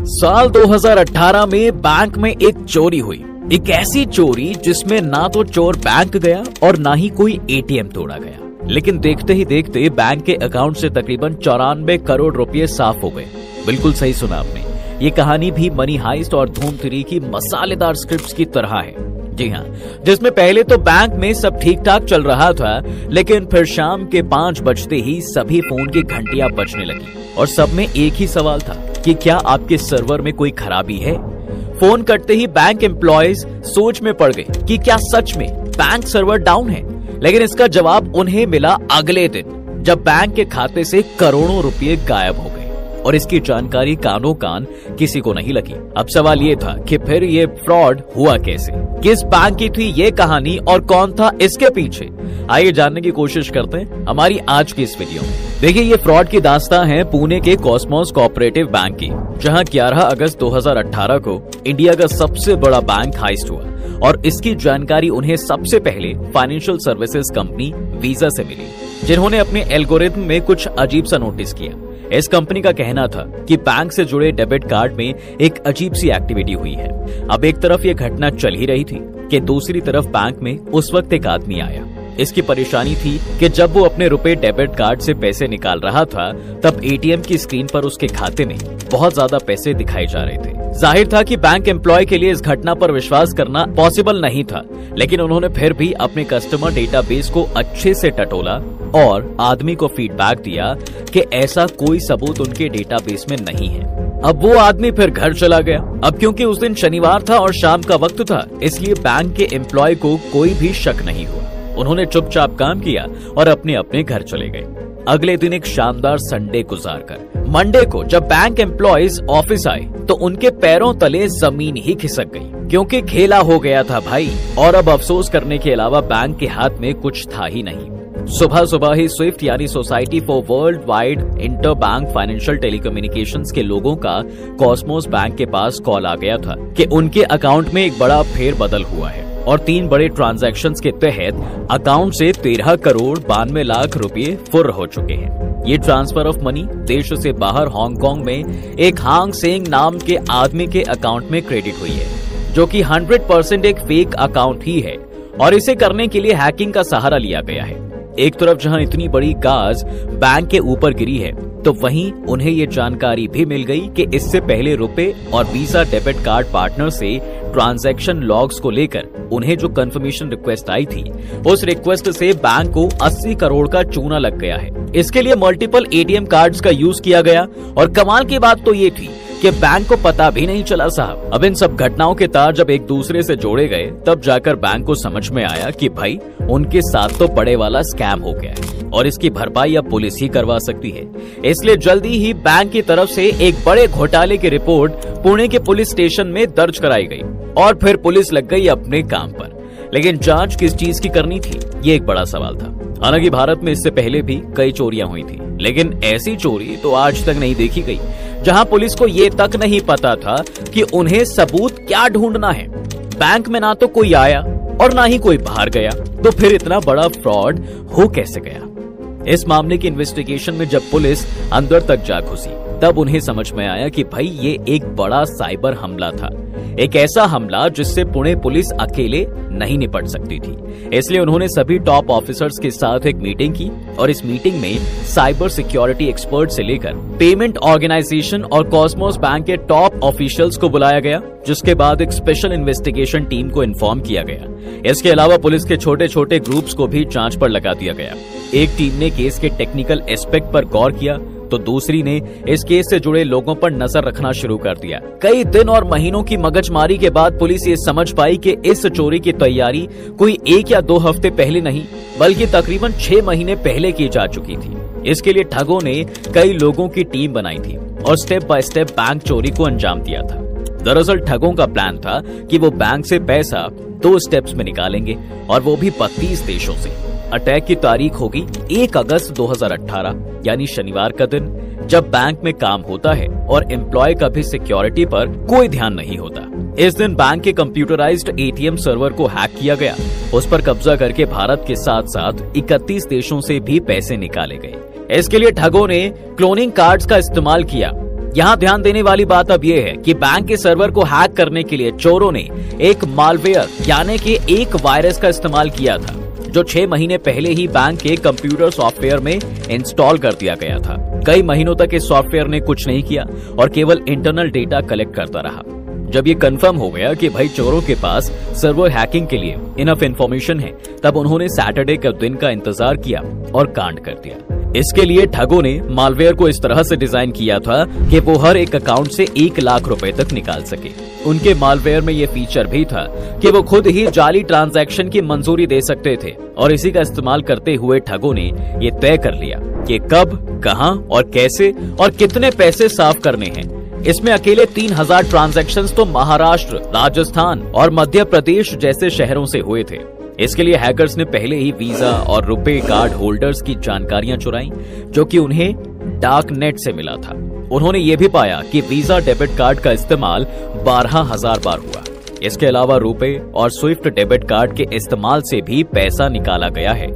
साल 2018 में बैंक में एक चोरी हुई। एक ऐसी चोरी जिसमें ना तो चोर बैंक गया और ना ही कोई एटीएम तोड़ा गया, लेकिन देखते ही देखते बैंक के अकाउंट से तकरीबन 94 करोड़ रुपए साफ हो गए। बिल्कुल सही सुना आपने। ये कहानी भी मनी हाइस्ट और धूम 3 की मसालेदार स्क्रिप्ट्स की तरह है। जी हाँ, जिसमें पहले तो बैंक में सब ठीक ठाक चल रहा था, लेकिन फिर शाम के 5 बजते ही सभी फोन की घंटियां बजने लगी और सब में एक ही सवाल था कि क्या आपके सर्वर में कोई खराबी है। फोन कटते ही बैंक एम्प्लॉयज सोच में पड़ गए कि क्या सच में बैंक सर्वर डाउन है, लेकिन इसका जवाब उन्हें मिला अगले दिन, जब बैंक के खाते से करोड़ों रुपए गायब हो गए और इसकी जानकारी कानो कान किसी को नहीं लगी। अब सवाल ये था कि फिर ये फ्रॉड हुआ कैसे, किस बैंक की थी ये कहानी और कौन था इसके पीछे। आइए जानने की कोशिश करते हैं हमारी आज की इस वीडियो में। देखिए, ये फ्रॉड की दास्तां है पुणे के कॉस्मोस कोऑपरेटिव बैंक की, जहां 11 अगस्त 2018 को इंडिया का सबसे बड़ा बैंक हाइस्ट हुआ और इसकी जानकारी उन्हें सबसे पहले फाइनेंशियल सर्विसेज कंपनी वीजा से मिली, जिन्होंने अपने एल्गोरिथम में कुछ अजीब सा नोटिस किया। इस कंपनी का कहना था कि बैंक से जुड़े डेबिट कार्ड में एक अजीब सी एक्टिविटी हुई है। अब एक तरफ ये घटना चल ही रही थी कि दूसरी तरफ बैंक में उस वक्त एक आदमी आया। इसकी परेशानी थी कि जब वो अपने रुपए डेबिट कार्ड से पैसे निकाल रहा था, तब एटीएम की स्क्रीन पर उसके खाते में बहुत ज्यादा पैसे दिखाई जा रहे थे। जाहिर था कि बैंक एम्प्लॉय के लिए इस घटना पर विश्वास करना पॉसिबल नहीं था, लेकिन उन्होंने फिर भी अपने कस्टमर डेटाबेस को अच्छे से टटोला और आदमी को फीडबैक दिया कि ऐसा कोई सबूत उनके डेटाबेस में नहीं है। अब वो आदमी फिर घर चला गया। अब क्योंकि उस दिन शनिवार था और शाम का वक्त था, इसलिए बैंक के एम्प्लॉय को कोई भी शक नहीं हुआ। उन्होंने चुपचाप काम किया और अपने अपने घर चले गए। अगले दिन एक शानदार संडे गुजारकर मंडे को जब बैंक एम्प्लॉयज ऑफिस आए तो उनके पैरों तले जमीन ही खिसक गई, क्योंकि खेला हो गया था भाई। और अब अफसोस करने के अलावा बैंक के हाथ में कुछ था ही नहीं। सुबह सुबह ही स्विफ्ट यानी society for world wide inter bank financial telecommunications के लोगों का कॉस्मोस बैंक के पास कॉल आ गया था कि उनके अकाउंट में एक बड़ा फेरबदल हुआ है और 3 बड़े ट्रांजैक्शंस के तहत अकाउंट से 13 करोड़ 92 लाख रुपए फुर्र हो चुके हैं। ये ट्रांसफर ऑफ मनी देश से बाहर हांगकांग में एक हांग सेंग नाम के आदमी के अकाउंट में क्रेडिट हुई है, जो कि 100% एक फेक अकाउंट ही है और इसे करने के लिए हैकिंग का सहारा लिया गया है। एक तरफ जहां इतनी बड़ी गाज बैंक के ऊपर गिरी है, तो वहीं उन्हें ये जानकारी भी मिल गई कि इससे पहले रुपए और वीजा डेबिट कार्ड पार्टनर से ट्रांजैक्शन लॉग्स को लेकर उन्हें जो कंफर्मेशन रिक्वेस्ट आई थी, उस रिक्वेस्ट से बैंक को 80 करोड़ का चूना लग गया है। इसके लिए मल्टीपल एटीएम कार्ड्स का यूज किया गया और कमाल की बात तो ये थी कि बैंक को पता भी नहीं चला साहब। अब इन सब घटनाओं के तार जब एक दूसरे से जोड़े गए, तब जाकर बैंक को समझ में आया कि भाई उनके साथ तो बड़े वाला स्कैम हो गया है और इसकी भरपाई अब पुलिस ही करवा सकती है। इसलिए जल्दी ही बैंक की तरफ से एक बड़े घोटाले की रिपोर्ट पुणे के पुलिस स्टेशन में दर्ज कराई गई और फिर पुलिस लग गई अपने काम पर। लेकिन जांच किस चीज की करनी थी, ये एक बड़ा सवाल था। हालांकि भारत में इससे पहले भी कई चोरियां हुई थी, लेकिन ऐसी चोरी तो आज तक नहीं देखी गई जहां पुलिस को ये तक नहीं पता था कि उन्हें सबूत क्या ढूंढना है। बैंक में ना तो कोई आया और ना ही कोई बाहर गया, तो फिर इतना बड़ा फ्रॉड हो कैसे गया। इस मामले की इन्वेस्टिगेशन में जब पुलिस अंदर तक जा घुसी, तब उन्हें समझ में आया कि भाई ये एक बड़ा साइबर हमला था, एक ऐसा हमला जिससे पुणे पुलिस अकेले नहीं निपट सकती थी। इसलिए उन्होंने सभी टॉप ऑफिसर्स के साथ एक मीटिंग की और इस मीटिंग में साइबर सिक्योरिटी एक्सपर्ट से लेकर पेमेंट ऑर्गेनाइजेशन और कॉस्मोस बैंक के टॉप ऑफिशियल्स को बुलाया गया, जिसके बाद एक स्पेशल इन्वेस्टिगेशन टीम को इन्फॉर्म किया गया। इसके अलावा पुलिस के छोटे छोटे ग्रुप्स को भी जांच पर लगा दिया गया। एक टीम ने केस के टेक्निकल एस्पेक्ट पर गौर किया, तो दूसरी ने इस केस से जुड़े लोगों पर नजर रखना शुरू कर दिया। कई दिन और महीनों की मगजमारी के बाद पुलिस ये समझ पाई कि इस चोरी की तैयारी कोई 1 या 2 हफ्ते पहले नहीं, बल्कि तकरीबन 6 महीने पहले की जा चुकी थी। इसके लिए ठगों ने कई लोगों की टीम बनाई थी और स्टेप बाय स्टेप बैंक चोरी को अंजाम दिया था। दरअसल ठगों का प्लान था कि वो बैंक से पैसा 2 स्टेप्स में निकालेंगे और वो भी 32 देशों से। अटैक की तारीख होगी 1 अगस्त 2018 यानी शनिवार का दिन, जब बैंक में काम होता है और एम्प्लॉय का भी सिक्योरिटी पर कोई ध्यान नहीं होता। इस दिन बैंक के कंप्यूटराइज्ड एटीएम सर्वर को हैक किया गया। उस पर कब्जा करके भारत के साथ साथ 31 देशों से भी पैसे निकाले गए। इसके लिए ठगों ने क्लोनिंग कार्ड्स का इस्तेमाल किया। यहाँ ध्यान देने वाली बात अब यह है कि बैंक के सर्वर को हैक करने के लिए चोरों ने एक मालवेयर यानी कि एक वायरस का इस्तेमाल किया था, जो 6 महीने पहले ही बैंक के कंप्यूटर सॉफ्टवेयर में इंस्टॉल कर दिया गया था। कई महीनों तक इस सॉफ्टवेयर ने कुछ नहीं किया और केवल इंटरनल डेटा कलेक्ट करता रहा। जब ये कंफर्म हो गया कि भाई चोरों के पास सर्वर हैकिंग के लिए इनफ इंफॉर्मेशन है, तब उन्होंने सैटरडे के दिन का इंतजार किया और कांड कर दिया। इसके लिए ठगों ने मालवेयर को इस तरह से डिजाइन किया था कि वो हर एक अकाउंट से 1 लाख रुपए तक निकाल सके। उनके मालवेयर में ये फीचर भी था कि वो खुद ही जाली ट्रांजैक्शन की मंजूरी दे सकते थे और इसी का इस्तेमाल करते हुए ठगों ने ये तय कर लिया कि कब, कहां और कैसे और कितने पैसे साफ करने हैं। इसमें अकेले 3000 ट्रांजैक्शंस तो महाराष्ट्र, राजस्थान और मध्य प्रदेश जैसे शहरों से हुए थे। इसके लिए हैकर्स ने पहले ही वीजा और रुपे कार्ड होल्डर्स की जानकारियां चुराई, जो कि उन्हें डार्क नेट से मिला था। उन्होंने ये भी पाया कि वीजा डेबिट कार्ड का इस्तेमाल 12,000 बार हुआ। इसके अलावा रुपे और स्विफ्ट डेबिट कार्ड के इस्तेमाल से भी पैसा निकाला गया है।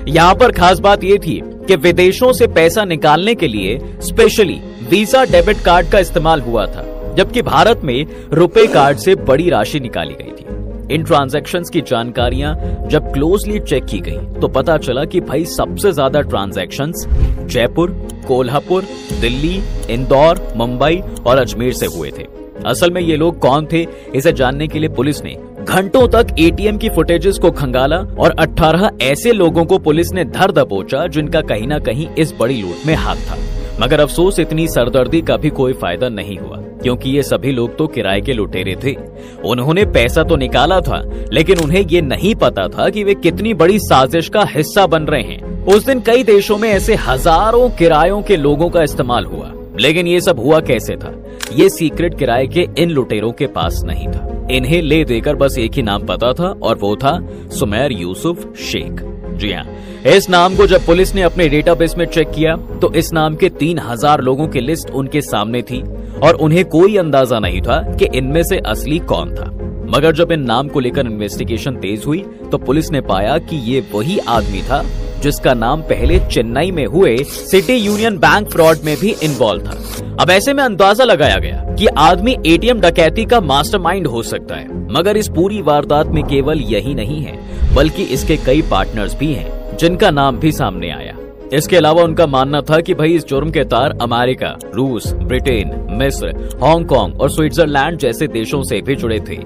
यहाँ पर खास बात ये थी कि विदेशों से पैसा निकालने के लिए स्पेशली वीजा डेबिट कार्ड का इस्तेमाल हुआ था, जबकि भारत में रुपे कार्ड से बड़ी राशि निकाली गई थी। इन ट्रांजैक्शंस की जानकारियां जब क्लोजली चेक की गई तो पता चला कि भाई सबसे ज्यादा ट्रांजैक्शंस जयपुर, कोल्हापुर, दिल्ली, इंदौर, मुंबई और अजमेर से हुए थे। असल में ये लोग कौन थे, इसे जानने के लिए पुलिस ने घंटों तक एटीएम की फुटेजेस को खंगाला और 18 ऐसे लोगों को पुलिस ने धर दबोचा जिनका कहीं ना कहीं इस बड़ी लूट में हाथ था। मगर अफसोस, इतनी सरदर्दी का भी कोई फायदा नहीं हुआ, क्योंकि ये सभी लोग तो किराए के लुटेरे थे। उन्होंने पैसा तो निकाला था, लेकिन उन्हें ये नहीं पता था कि वे कितनी बड़ी साजिश का हिस्सा बन रहे हैं। उस दिन कई देशों में ऐसे हजारों किरायों के लोगों का इस्तेमाल हुआ, लेकिन ये सब हुआ कैसे था? ये सीक्रेट किराए के इन लुटेरों के पास नहीं था। इन्हें ले देकर बस एक ही नाम पता था और वो था सुमैर यूसुफ शेख। जी हाँ, इस नाम को जब पुलिस ने अपने डेटाबेस में चेक किया तो इस नाम के 3000 लोगों की लिस्ट उनके सामने थी और उन्हें कोई अंदाजा नहीं था कि इनमें से असली कौन था। मगर जब इन नाम को लेकर इन्वेस्टिगेशन तेज हुई तो पुलिस ने पाया कि ये वही आदमी था जिसका नाम पहले चेन्नई में हुए सिटी यूनियन बैंक फ्रॉड में भी इन्वॉल्व था। अब ऐसे में अंदाजा लगाया गया कि आदमी एटीएम डकैती का मास्टरमाइंड हो सकता है। मगर इस पूरी वारदात में केवल यही नहीं है, बल्कि इसके कई पार्टनर्स भी हैं, जिनका नाम भी सामने आया। इसके अलावा उनका मानना था कि भाई इस जुर्म के तार अमेरिका, रूस, ब्रिटेन, मिस्र, हांगकांग और स्विट्जरलैंड जैसे देशों से भी जुड़े थे।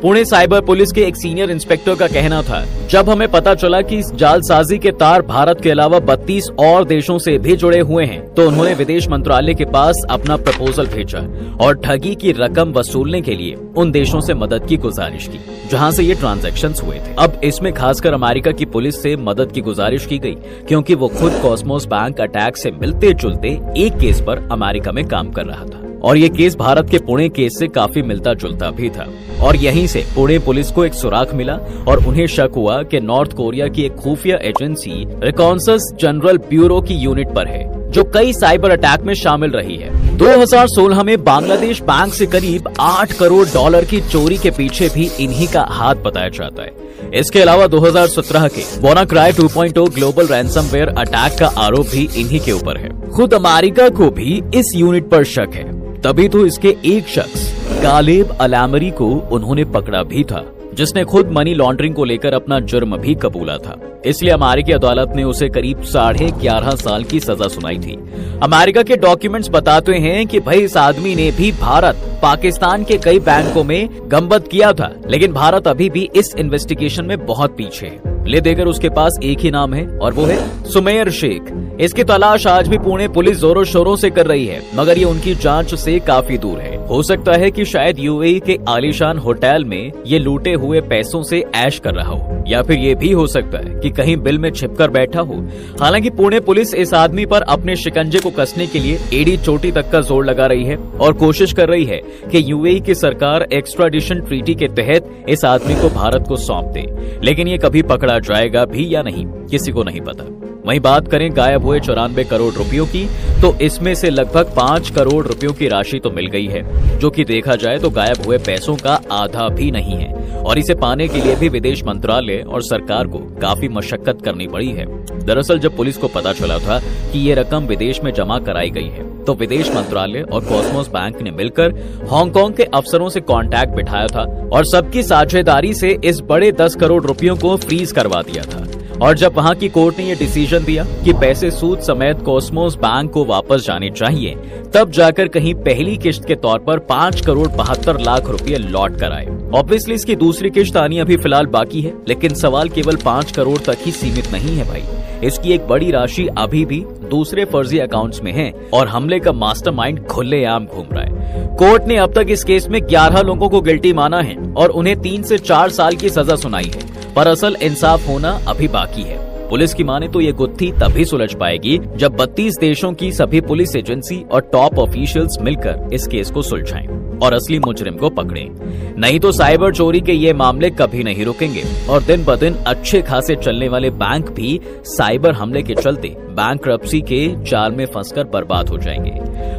पुणे साइबर पुलिस के एक सीनियर इंस्पेक्टर का कहना था, जब हमें पता चला कि इस जालसाजी के तार भारत के अलावा 32 और देशों से भी जुड़े हुए हैं, तो उन्होंने विदेश मंत्रालय के पास अपना प्रपोजल भेजा और ठगी की रकम वसूलने के लिए उन देशों से मदद की गुजारिश की जहां से ये ट्रांजैक्शंस हुए थे। अब इसमें खासकर अमेरिका की पुलिस से मदद की गुजारिश की गई, क्योंकि वो खुद कॉस्मोस बैंक अटैक से मिलते जुलते एक केस पर अमेरिका में काम कर रहा था और ये केस भारत के पुणे केस से काफी मिलता जुलता भी था। और यहीं से पुणे पुलिस को एक सुराग मिला और उन्हें शक हुआ कि नॉर्थ कोरिया की एक खुफिया एजेंसी रिकॉन्सस जनरल ब्यूरो की यूनिट पर है, जो कई साइबर अटैक में शामिल रही है। 2016 में बांग्लादेश बैंक से करीब $8 करोड़ की चोरी के पीछे भी इन्हीं का हाथ बताया जाता है। इसके अलावा 2017 के WannaCry 2.0 ग्लोबल रैंसमवेयर अटैक का आरोप भी इन्हीं के ऊपर है। खुद अमेरिका को भी इस यूनिट पर शक है, तभी तो इसके एक शख्स गालिब अलामरी को उन्होंने पकड़ा भी था, जिसने खुद मनी लॉन्ड्रिंग को लेकर अपना जुर्म भी कबूला था। इसलिए अमेरिकी अदालत ने उसे करीब 11.5 साल की सजा सुनाई थी। अमेरिका के डॉक्यूमेंट्स बताते हैं कि भाई इस आदमी ने भी भारत, पाकिस्तान के कई बैंकों में गंबत किया था, लेकिन भारत अभी भी इस इन्वेस्टिगेशन में बहुत पीछे है। ले देकर उसके पास एक ही नाम है और वो है सुमैर शेख। इसकी तलाश आज भी पुणे पुलिस जोरों शोरों से कर रही है, मगर ये उनकी जांच से काफी दूर है। हो सकता है कि शायद यूएई के आलीशान होटल में ये लूटे हुए पैसों से ऐश कर रहा हो, या फिर ये भी हो सकता है कि कहीं बिल में छिपकर बैठा हो। हालांकि पुणे पुलिस इस आदमी पर अपने शिकंजे को कसने के लिए एड़ी चोटी तक का जोर लगा रही है और कोशिश कर रही है कि यूएई की सरकार एक्स्ट्राडिशन ट्रीटी के तहत इस आदमी को भारत को सौंप दे। लेकिन ये कभी पकड़ा जाएगा भी या नहीं, किसी को नहीं पता। वहीं बात करें गायब हुए 94 करोड़ रुपयों की, तो इसमें से लगभग 5 करोड़ रुपयों की राशि तो मिल गई है, जो कि देखा जाए तो गायब हुए पैसों का आधा भी नहीं है। और इसे पाने के लिए भी विदेश मंत्रालय और सरकार को काफी मशक्कत करनी पड़ी है। दरअसल जब पुलिस को पता चला था कि ये रकम विदेश में जमा कराई गई है, तो विदेश मंत्रालय और कॉस्मोस बैंक ने मिलकर हांगकांग के अफसरों से कांटेक्ट बिठाया था और सबकी साझेदारी से इस बड़े 10 करोड़ रुपयों को फ्रीज करवा दिया था। और जब वहां की कोर्ट ने ये डिसीजन दिया कि पैसे सूद समेत कॉस्मोस बैंक को वापस जाने चाहिए, तब जाकर कहीं पहली किश्त के तौर पर 5 करोड़ 72 लाख रुपए लौट कर आए। ऑब्वियसली इसकी दूसरी किश्त आनी अभी फिलहाल बाकी है, लेकिन सवाल केवल 5 करोड़ तक ही सीमित नहीं है भाई। इसकी एक बड़ी राशि अभी भी दूसरे फर्जी अकाउंट्स में है और हमले का मास्टरमाइंड खुलेआम घूम रहा है। कोर्ट ने अब तक इस केस में 11 लोगों को गिल्टी माना है और उन्हें 3 से 4 साल की सजा सुनाई है, पर असल इंसाफ होना अभी बाकी है। पुलिस की माने तो ये गुत्थी तभी सुलझ पाएगी जब 32 देशों की सभी पुलिस एजेंसी और टॉप ऑफिशियल्स मिलकर इस केस को सुलझाएं और असली मुजरिम को पकड़ें। नहीं तो साइबर चोरी के ये मामले कभी नहीं रुकेंगे और दिन ब दिन अच्छे खासे चलने वाले बैंक भी साइबर हमले के चलते बैंकरप्सी के जाल में फंसकर बर्बाद हो जाएंगे।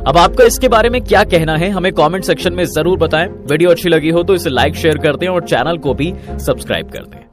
अब आपका इसके बारे में क्या कहना है, हमें कमेंट सेक्शन में जरूर बताएं। वीडियो अच्छी लगी हो तो इसे लाइक शेयर कर दें और चैनल को भी सब्सक्राइब कर दें।